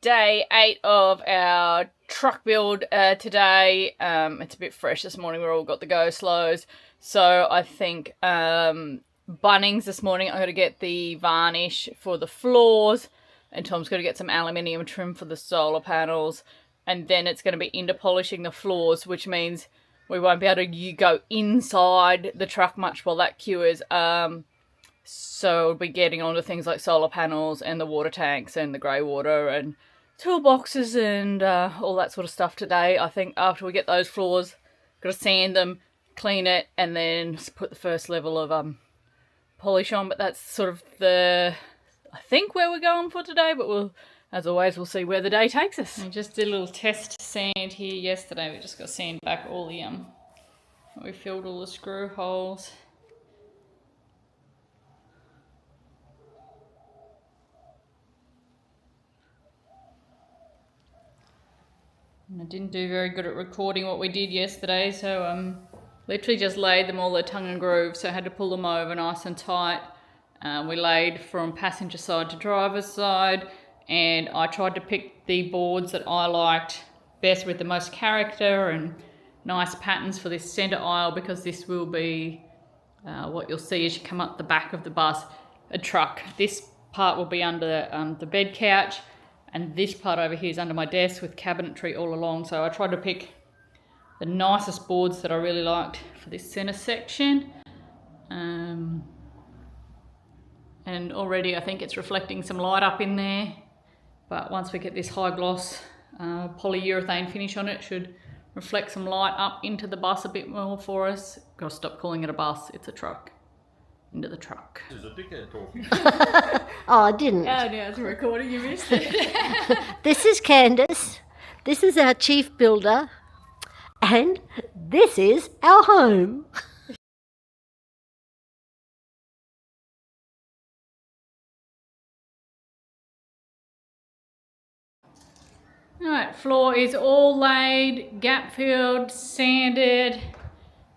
day 8 of our truck build today. It's a bit fresh this morning. We've all got the go slows. So I think Bunnings this morning, I'm going to get the varnish for the floors. And Tom's going to get some aluminium trim for the solar panels. And then it's going to be into polishing the floors, which means we won't be able to go inside the truck much while that cures. So we'll be getting onto things like solar panels and the water tanks and the grey water and toolboxes and all that sort of stuff today. I think after we get those floors, got to sand them, clean it, and then put the first level of polish on. But that's sort of I think where we're going for today. But we'll, as always, we'll see where the day takes us. We just did a little test sand here yesterday. We just got to sand back all the we filled all the screw holes. And I didn't do very good at recording what we did yesterday, so literally just laid them all the tongue and groove, so I had to pull them over nice and tight. We laid from passenger side to driver's side, and I tried to pick the boards that I liked best with the most character and nice patterns for this centre aisle, because this will be what you'll see as you come up the back of the bus, a truck. This part will be under the bed couch, and this part over here is under my desk with cabinetry all along. So I tried to pick the nicest boards that I really liked for this centre section. And already I think it's reflecting some light up in there. But once we get this high gloss polyurethane finish on it, should reflect some light up into the bus a bit more for us. Gotta stop calling it a bus, it's a truck. Into the truck. This is a dickhead talking. Oh, I didn't. Oh, now it's recording, you missed it. This is Candace. This is our chief builder. And this is our home. Alright, floor is all laid, gap filled, sanded,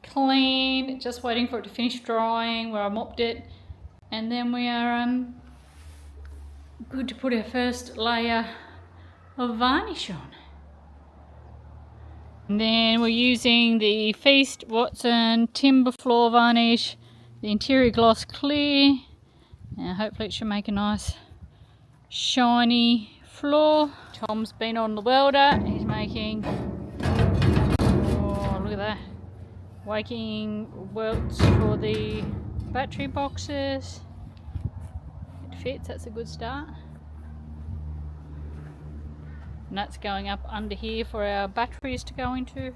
clean, just waiting for it to finish drying where I mopped it, and then we are good to put our first layer of varnish on. And then we're using the Feast Watson timber floor varnish, the interior gloss clear. Now hopefully it should make a nice shiny floor. Tom's been on the welder, he's making, oh look at that, waking welts for the battery boxes. It fits, that's a good start. And that's going up under here for our batteries to go into.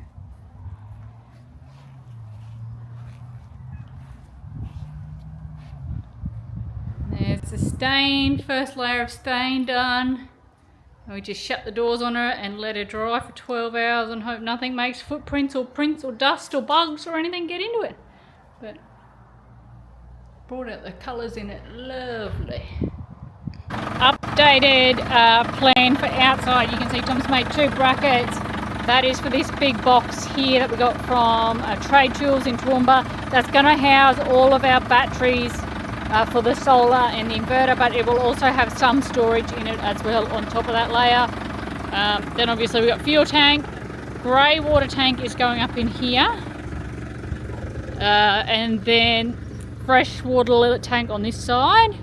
There's the stain, first layer of stain done. And we just shut the doors on her and let her dry for 12 hours and hope nothing makes footprints or prints or dust or bugs or anything get into it. But brought out the colours in it, lovely. Updated plan for outside. You can see Tom's made 2 brackets. That is for this big box here that we got from Trade Tools in Toowoomba. That's going to house all of our batteries for the solar and the inverter, but it will also have some storage in it as well on top of that layer. Then obviously we've got fuel tank, grey water tank is going up in here, and then fresh water tank on this side,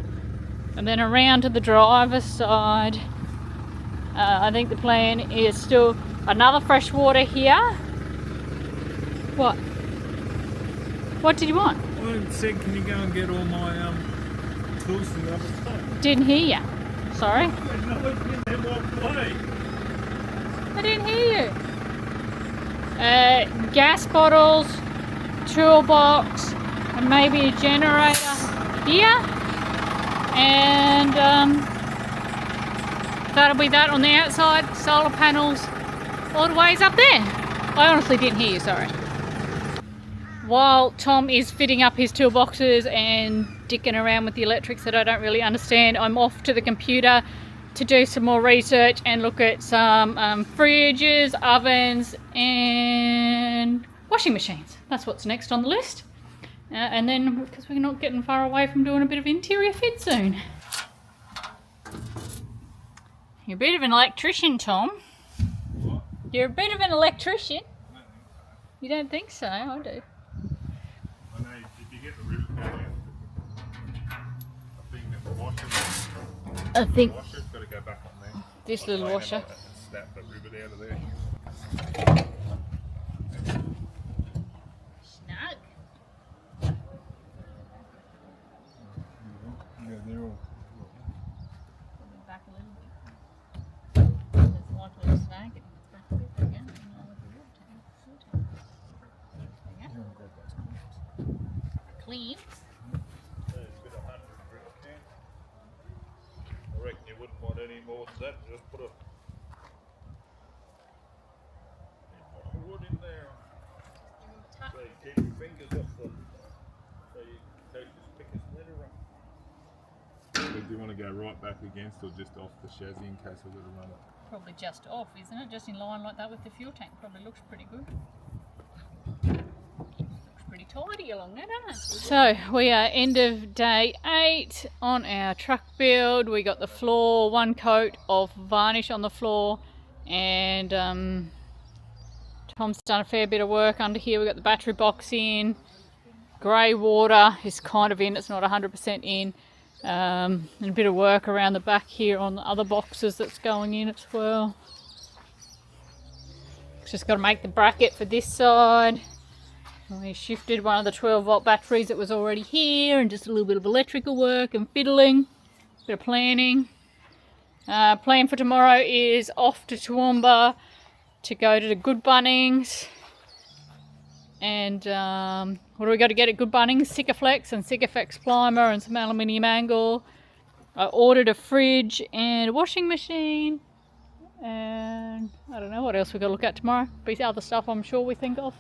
and then around to the driver's side. I think the plan is still another fresh water here. What did you want? I said, can you go and get all my tools from the other side? Didn't hear you. Sorry. No, it's in there one way. I didn't hear you. Gas bottles, toolbox, and maybe a generator here. And that'll be that on the outside. Solar panels all the ways up there. I honestly didn't hear you, sorry. While Tom is fitting up his toolboxes and dicking around with the electrics that I don't really understand, I'm off to the computer to do some more research and look at some fridges, ovens and washing machines. That's what's next on the list. And then, because we're not getting far away from doing a bit of interior fit soon. You're a bit of an electrician, Tom. What? You're a bit of an electrician. I don't think so. You don't think so? I do. I know if you get the river down, I think that the washer, I think washer's got to go back on there. this Like little laying it washer. like that and snap that rivet out of there. Snug. Yeah, they're all. Back a little bit. There's one little snag. It's back a bit again. Clean. There's a bit of 100 brick can. I reckon you wouldn't want any more than that. Just put a wood in there. So you keep your fingers off the. So you take the spickest letter up. But do you want to go right back against or just off the chassis in case I've got to run it? Probably just off, isn't it? Just in line like that with the fuel tank. Probably looks pretty good. Looks pretty tidy along there, doesn't it? So we are end of day 8 on our truck build. We got the floor, one coat of varnish on the floor, and Tom's done a fair bit of work under here. We got the battery box in. Grey water is kind of in. It's not 100% in. And a bit of work around the back here on the other boxes that's going in as well. Just got to make the bracket for this side. We shifted one of the 12-volt batteries that was already here, and just a little bit of electrical work and fiddling, bit of planning. Plan for tomorrow is off to Toowoomba to go to the Good Bunnings. And what do we got to get at Good Bunnings? Sikaflex and Sikaflex Primer and some aluminium angle. I ordered a fridge and a washing machine. And I don't know what else we've got to look at tomorrow. Be other stuff I'm sure we think of.